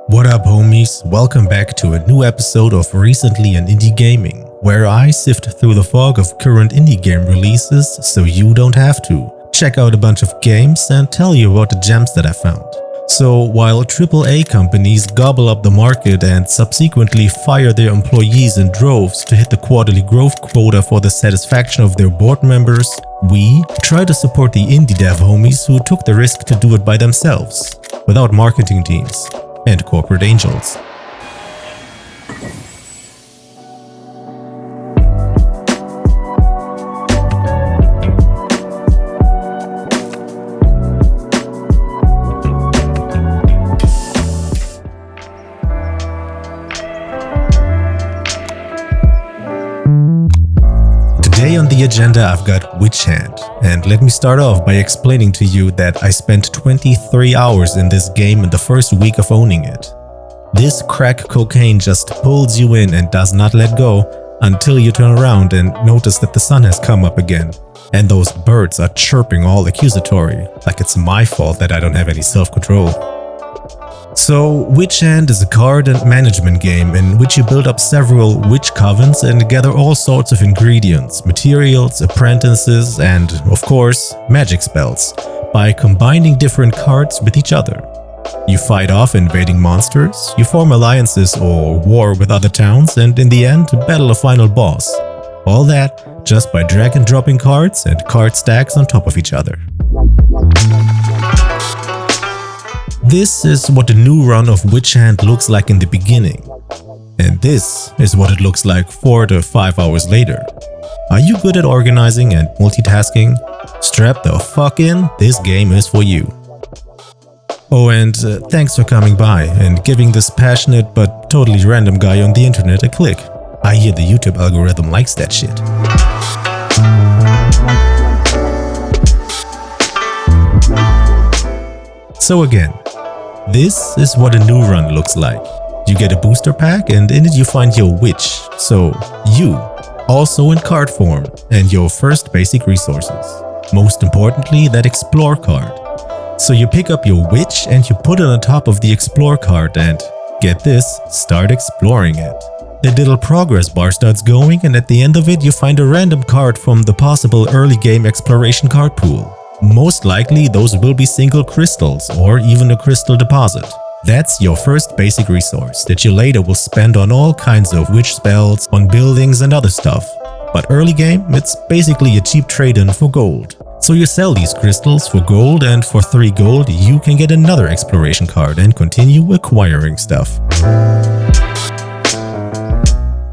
What up, homies? Welcome back to a new episode of Recently in Indie Gaming, where I sift through the fog of current indie game releases so you don't have to. Check out a bunch of games and tell you about the gems that I found. So while AAA companies gobble up the market and subsequently fire their employees in droves to hit the quarterly growth quota for the satisfaction of their board members, we try to support the indie dev homies who took the risk to do it by themselves, without marketing teams and corporate angels. Today on the agenda I've got WitchHand, and let me start off by explaining to you that I spent 23 hours in this game in the first week of owning it. This crack cocaine just pulls you in and does not let go until you turn around and notice that the sun has come up again, and those birds are chirping all accusatory, like it's my fault that I don't have any self-control. So, WitchHand is a card and management game in which you build up several witch covens and gather all sorts of ingredients, materials, apprentices, and, of course, magic spells by combining different cards with each other. You fight off invading monsters, you form alliances or war with other towns, and in the end, battle a final boss. All that just by drag and dropping cards and card stacks on top of each other. This is what the new run of WitchHand looks like in the beginning. And this is what it looks like 4 to 5 hours later. Are you good at organizing and multitasking? Strap the fuck in, this game is for you. Oh, and thanks for coming by and giving this passionate but totally random guy on the internet a click. I hear the YouTube algorithm likes that shit. So again, this is what a new run looks like. You get a booster pack and in it you find your witch, so you, also in card form, and your first basic resources. Most importantly, that explore card. So you pick up your witch and you put it on top of the explore card and, get this, start exploring it. The little progress bar starts going and at the end of it you find a random card from the possible early game exploration card pool. Most likely those will be single crystals or even a crystal deposit. That's your first basic resource that you later will spend on all kinds of witch spells, on buildings and other stuff. But early game, it's basically a cheap trade-in for gold. So you sell these crystals for gold and for 3 gold you can get another exploration card and continue acquiring stuff.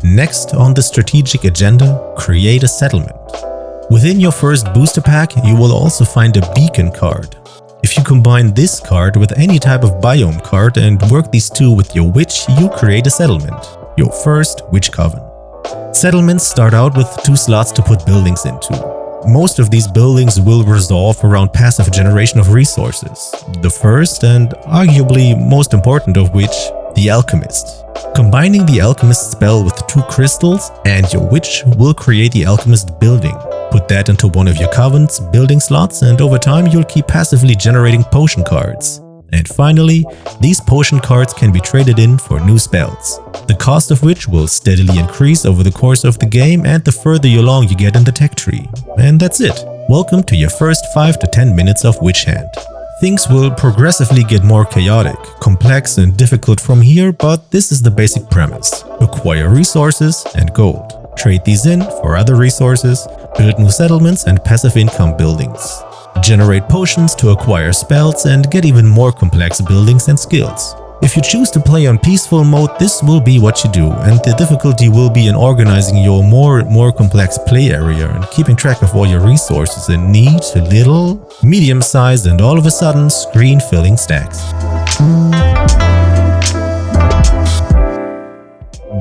Next on the strategic agenda, create a settlement. Within your first booster pack, you will also find a beacon card. If you combine this card with any type of biome card and work these two with your witch, you create a settlement, your first witch coven. Settlements start out with 2 slots to put buildings into. Most of these buildings will resolve around passive generation of resources. The first and arguably most important of which, the alchemist. Combining the alchemist spell with 2 crystals and your witch will create the alchemist building. Put that into one of your coven's building slots and over time you'll keep passively generating potion cards. And finally, these potion cards can be traded in for new spells, the cost of which will steadily increase over the course of the game and the further along you get in the tech tree. And that's it. Welcome to your first 5 to 10 minutes of WitchHand. Things will progressively get more chaotic, complex and difficult from here, but this is the basic premise. Acquire resources and gold. Trade these in for other resources, build new settlements and passive income buildings. Generate potions to acquire spells and get even more complex buildings and skills. If you choose to play on peaceful mode, this will be what you do, and the difficulty will be in organizing your more complex play area and keeping track of all your resources in neat, little, medium-sized and all of a sudden screen-filling stacks.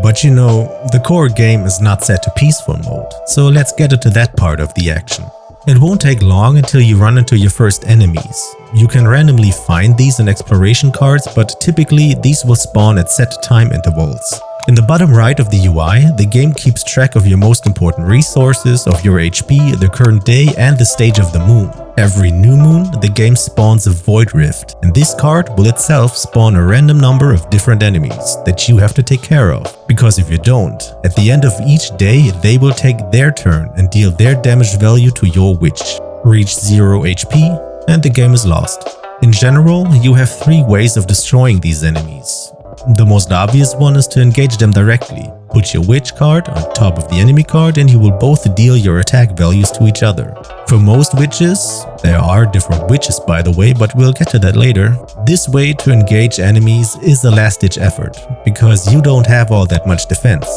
But you know, the core game is not set to peaceful mode, so let's get into that part of the action. It won't take long until you run into your first enemies. You can randomly find these in exploration cards, but typically these will spawn at set time intervals. In the bottom right of the UI, the game keeps track of your most important resources, of your HP, the current day, and the stage of the moon. Every new moon, the game spawns a void rift, and this card will itself spawn a random number of different enemies that you have to take care of. Because if you don't, at the end of each day, they will take their turn and deal their damage value to your witch. Reach 0 HP, and the game is lost. In general, you have 3 ways of destroying these enemies. The most obvious one is to engage them directly. Put your witch card on top of the enemy card and you will both deal your attack values to each other. For most witches, there are different witches by the way, but we'll get to that later, this way to engage enemies is a last-ditch effort, because you don't have all that much defense,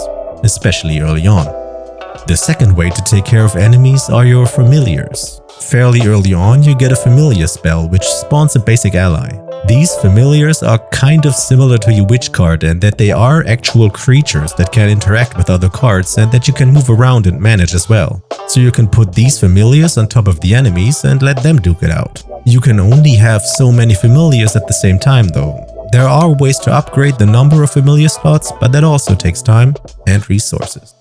especially early on. The second way to take care of enemies are your familiars. Fairly early on, you get a familiar spell which spawns a basic ally. These familiars are kind of similar to your witch card in that they are actual creatures that can interact with other cards and that you can move around and manage as well. So you can put these familiars on top of the enemies and let them duke it out. You can only have so many familiars at the same time though. There are ways to upgrade the number of familiar slots, but that also takes time and resources.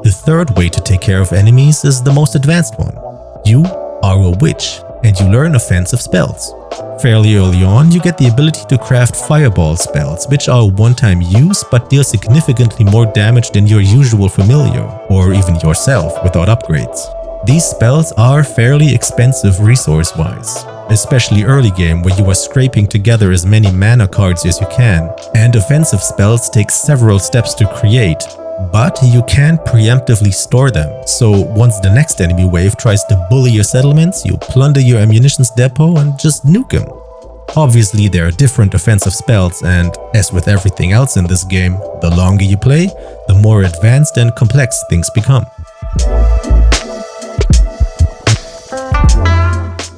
The third way to take care of enemies is the most advanced one. You are a witch and you learn offensive spells. Fairly early on, you get the ability to craft fireball spells, which are one-time use but deal significantly more damage than your usual familiar, or even yourself without upgrades. These spells are fairly expensive resource-wise, especially early game where you are scraping together as many mana cards as you can, and offensive spells take several steps to create. But you can preemptively store them, so once the next enemy wave tries to bully your settlements, you plunder your ammunitions depot and just nuke them. Obviously there are different offensive spells and, as with everything else in this game, the longer you play, the more advanced and complex things become.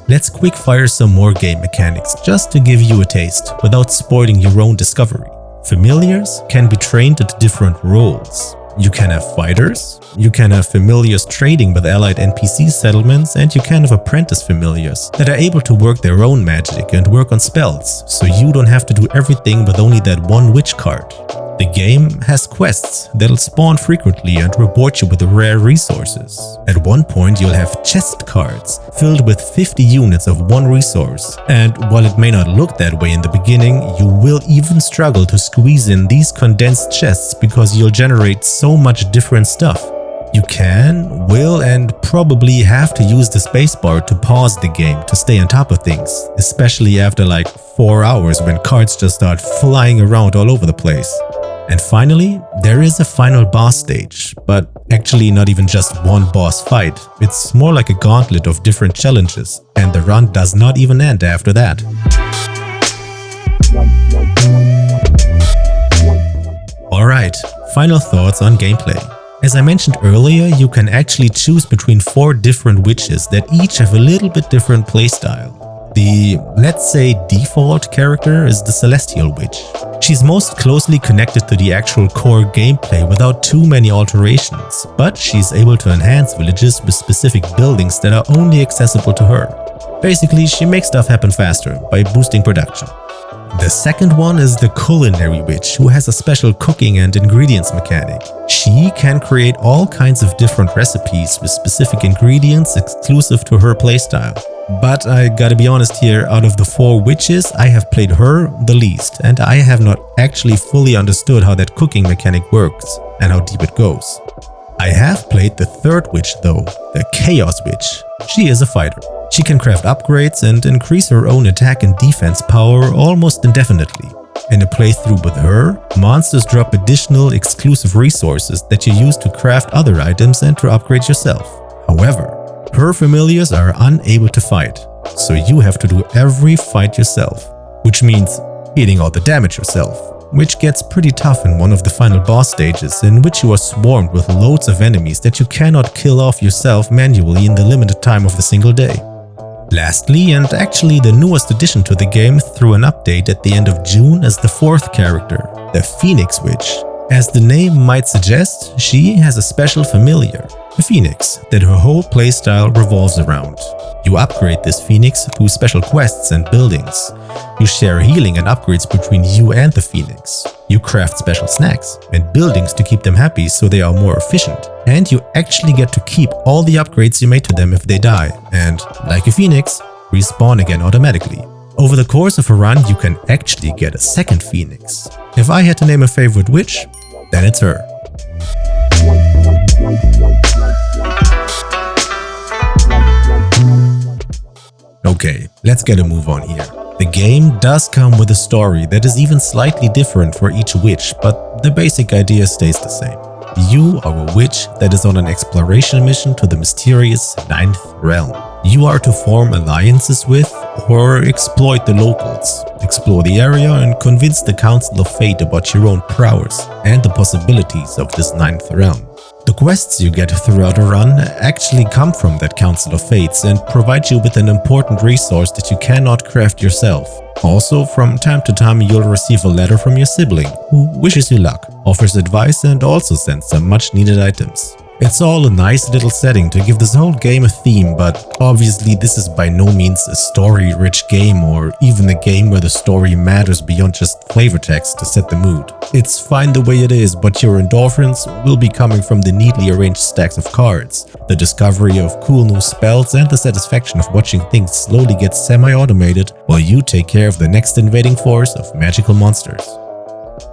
Let's quickfire some more game mechanics just to give you a taste, without spoiling your own discovery. Familiars can be trained at different roles. You can have fighters, you can have familiars trading with allied NPC settlements, and you can have apprentice familiars that are able to work their own magic and work on spells, so you don't have to do everything with only that one witch card. The game has quests that'll spawn frequently and reward you with rare resources. At one point you'll have chest cards filled with 50 units of one resource, and while it may not look that way in the beginning, you will even struggle to squeeze in these condensed chests because you'll generate so much different stuff. You can, will, and probably have to use the spacebar to pause the game to stay on top of things, especially after like 4 hours when cards just start flying around all over the place. And finally, there is a final boss stage, but actually not even just one boss fight. It's more like a gauntlet of different challenges, and the run does not even end after that. Alright, final thoughts on gameplay. As I mentioned earlier, you can actually choose between 4 different witches that each have a little bit different playstyle. The, let's say, default character is the Celestial Witch. She's most closely connected to the actual core gameplay without too many alterations, but she's able to enhance villages with specific buildings that are only accessible to her. Basically, she makes stuff happen faster by boosting production. The second one is the Culinary Witch, who has a special cooking and ingredients mechanic. She can create all kinds of different recipes with specific ingredients exclusive to her playstyle. But I gotta be honest here, out of the 4 witches, I have played her the least, and I have not actually fully understood how that cooking mechanic works and how deep it goes. I have played the third witch though, the Chaos Witch. She is a fighter. She can craft upgrades and increase her own attack and defense power almost indefinitely. In a playthrough with her, monsters drop additional exclusive resources that you use to craft other items and to upgrade yourself. However, her familiars are unable to fight, so you have to do every fight yourself, which means eating all the damage yourself, which gets pretty tough in one of the final boss stages in which you are swarmed with loads of enemies that you cannot kill off yourself manually in the limited time of the single day. Lastly, and actually the newest addition to the game through an update at the end of June, is the 4th character, the Phoenix Witch. As the name might suggest, she has a special familiar, a phoenix, that her whole playstyle revolves around. You upgrade this phoenix through special quests and buildings. You share healing and upgrades between you and the phoenix. You craft special snacks and buildings to keep them happy so they are more efficient. And you actually get to keep all the upgrades you made to them if they die, and, like a phoenix, respawn again automatically. Over the course of a run, you can actually get a second phoenix. If I had to name a favorite witch, then it's her. Okay, let's get a move on here. The game does come with a story that is even slightly different for each witch, but the basic idea stays the same. You are a witch that is on an exploration mission to the mysterious 9th realm. You are to form alliances with or exploit the locals, explore the area and convince the Council of Fate about your own prowess and the possibilities of this 9th realm. The quests you get throughout a run actually come from that Council of Fates and provide you with an important resource that you cannot craft yourself. Also, from time to time you'll receive a letter from your sibling, who wishes you luck, offers advice and also sends some much needed items. It's all a nice little setting to give this whole game a theme, but obviously this is by no means a story-rich game or even a game where the story matters beyond just flavor text to set the mood. It's fine the way it is, but your endorphins will be coming from the neatly arranged stacks of cards, the discovery of cool new spells and the satisfaction of watching things slowly get semi-automated while you take care of the next invading force of magical monsters.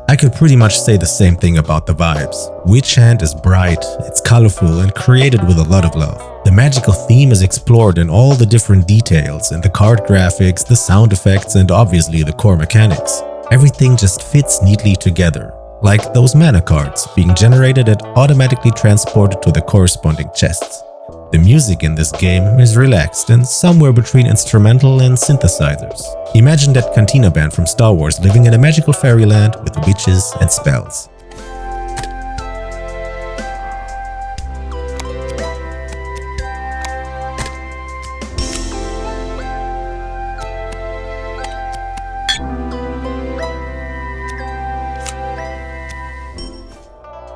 I could pretty much say the same thing about the vibes. WitchHand is bright, it's colorful and created with a lot of love. The magical theme is explored in all the different details, in the card graphics, the sound effects and obviously the core mechanics. Everything just fits neatly together, like those mana cards being generated and automatically transported to the corresponding chests. The music in this game is relaxed and somewhere between instrumental and synthesizers. Imagine that cantina band from Star Wars living in a magical fairyland with witches and spells.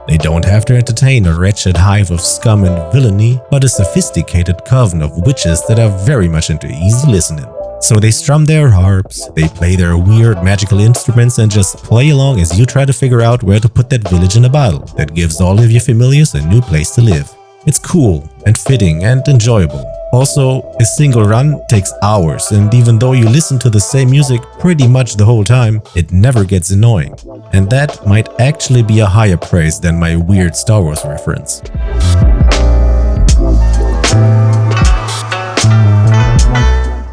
They don't have to entertain a wretched hive of scum and villainy, but a sophisticated coven of witches that are very much into easy listening. So they strum their harps, they play their weird magical instruments and just play along as you try to figure out where to put that village in a bottle that gives all of your familiars a new place to live. It's cool and fitting and enjoyable. Also, a single run takes hours, and even though you listen to the same music pretty much the whole time, it never gets annoying. And that might actually be a higher praise than my weird Star Wars reference.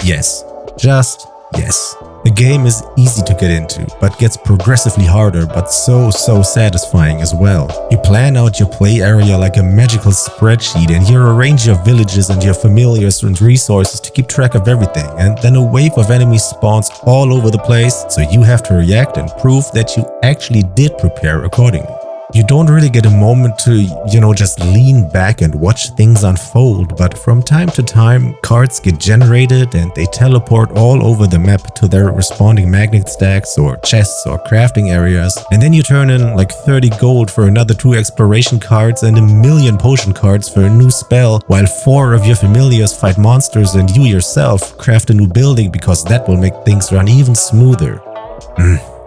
Yes, just yes. The game is easy to get into, but gets progressively harder, but so satisfying as well. You plan out your play area like a magical spreadsheet and you arrange your villages and your familiars and resources to keep track of everything, and then a wave of enemies spawns all over the place, so you have to react and prove that you actually did prepare accordingly. You don't really get a moment to, just lean back and watch things unfold, but from time to time, cards get generated and they teleport all over the map to their responding magnet stacks or chests or crafting areas, and then you turn in like 30 gold for another 2 exploration cards and a million potion cards for a new spell, while 4 of your familiars fight monsters and you yourself craft a new building because that will make things run even smoother.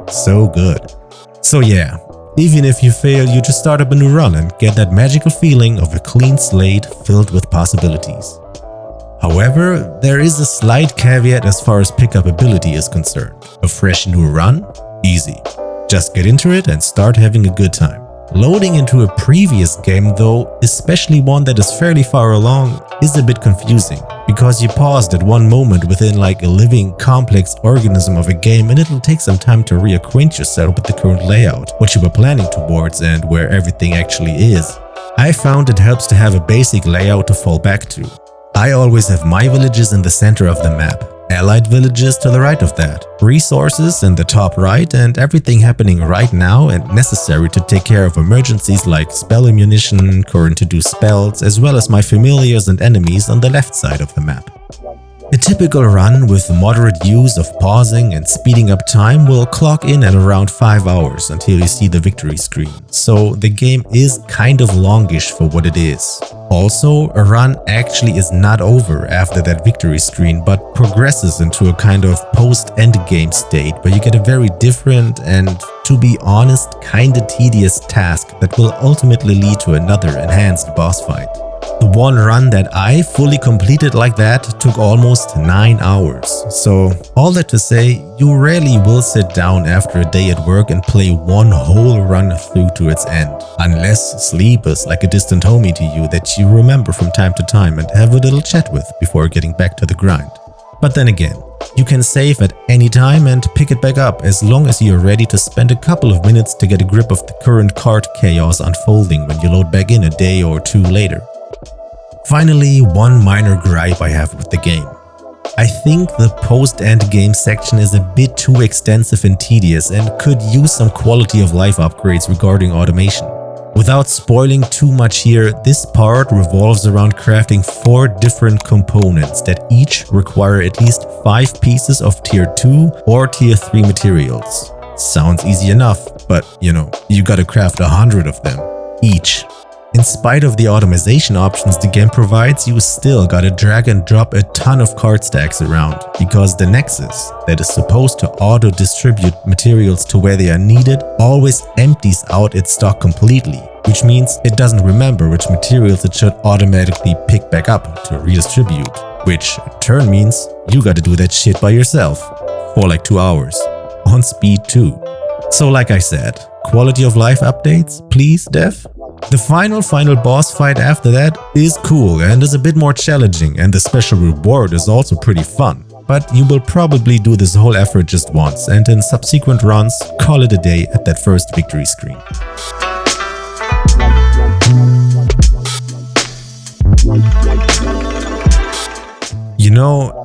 So good. So yeah. Even if you fail, you just start up a new run and get that magical feeling of a clean slate filled with possibilities. However, there is a slight caveat as far as pickup ability is concerned. A fresh new run? Easy. Just get into it and start having a good time. Loading into a previous game though, especially one that is fairly far along, is a bit confusing, because you paused at one moment within like a living, complex organism of a game and it'll take some time to reacquaint yourself with the current layout, what you were planning towards and where everything actually is. I found it helps to have a basic layout to fall back to. I always have my villages in the center of the map, allied villages to the right of that, resources in the top right, and everything happening right now and necessary to take care of emergencies like spell ammunition, current to do spells, as well as my familiars and enemies on the left side of the map. A typical run with moderate use of pausing and speeding up time will clock in at around 5 hours until you see the victory screen, so the game is kind of longish for what it is. Also, a run actually is not over after that victory screen, but progresses into a kind of post-endgame state where you get a very different and, to be honest, kinda tedious task that will ultimately lead to another enhanced boss fight. The one run that I fully completed like that took almost 9 hours. So all that to say, you rarely will sit down after a day at work and play one whole run through to its end. Unless sleep is like a distant homie to you that you remember from time to time and have a little chat with before getting back to the grind. But then again, you can save at any time and pick it back up as long as you're ready to spend a couple of minutes to get a grip of the current card chaos unfolding when you load back in a day or two later. Finally, one minor gripe I have with the game. I think the post-endgame section is a bit too extensive and tedious and could use some quality of life upgrades regarding automation. Without spoiling too much here, this part revolves around crafting 4 different components that each require at least 5 pieces of tier 2 or tier 3 materials. Sounds easy enough, but you gotta craft 100 of them, each. In spite of the automation options the game provides, you still gotta drag and drop a ton of card stacks around, because the Nexus, that is supposed to auto-distribute materials to where they are needed, always empties out its stock completely, which means it doesn't remember which materials it should automatically pick back up to redistribute, which in turn means you gotta do that shit by yourself, for like 2 hours, on speed too. So like I said, quality of life updates, please dev? The final boss fight after that is cool and is a bit more challenging, and the special reward is also pretty fun. But you will probably do this whole effort just once and in subsequent runs call it a day at that first victory screen.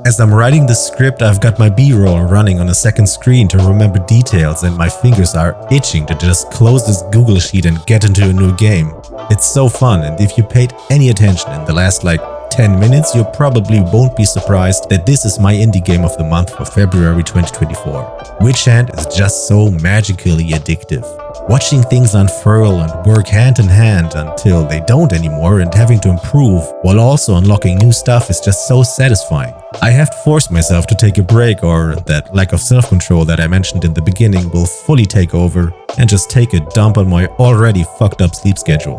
As I'm writing the script, I've got my B-roll running on a second screen to remember details, and my fingers are itching to just close this Google Sheet and get into a new game. It's so fun, and if you paid any attention in the last 10 minutes, you probably won't be surprised that this is my indie game of the month for February 2024. WitchHand is just so magically addictive. Watching things unfurl and work hand in hand until they don't anymore, and having to improve while also unlocking new stuff is just so satisfying. I have to force myself to take a break, or that lack of self-control that I mentioned in the beginning will fully take over and just take a dump on my already fucked up sleep schedule.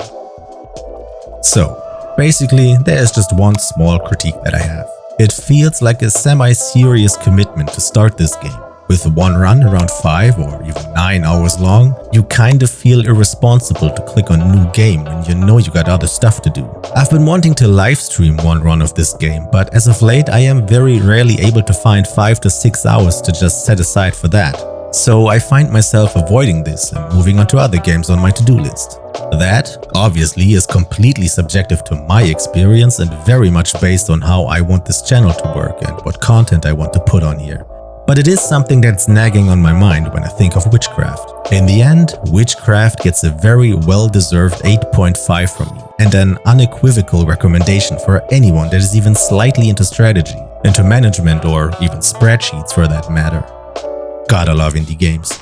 So, basically, there is just one small critique that I have. It feels like a semi-serious commitment to start this game. With one run around 5 or even 9 hours long, you kind of feel irresponsible to click on new game when you know you got other stuff to do. I've been wanting to livestream one run of this game, but as of late I am very rarely able to find 5 to 6 hours to just set aside for that. So I find myself avoiding this and moving on to other games on my to-do list. That, obviously, is completely subjective to my experience and very much based on how I want this channel to work and what content I want to put on here. But it is something that's nagging on my mind when I think of Witchcraft. In the end, Witchcraft gets a very well-deserved 8.5 from me, and an unequivocal recommendation for anyone that is even slightly into strategy, into management, or even spreadsheets for that matter. Gotta love indie games.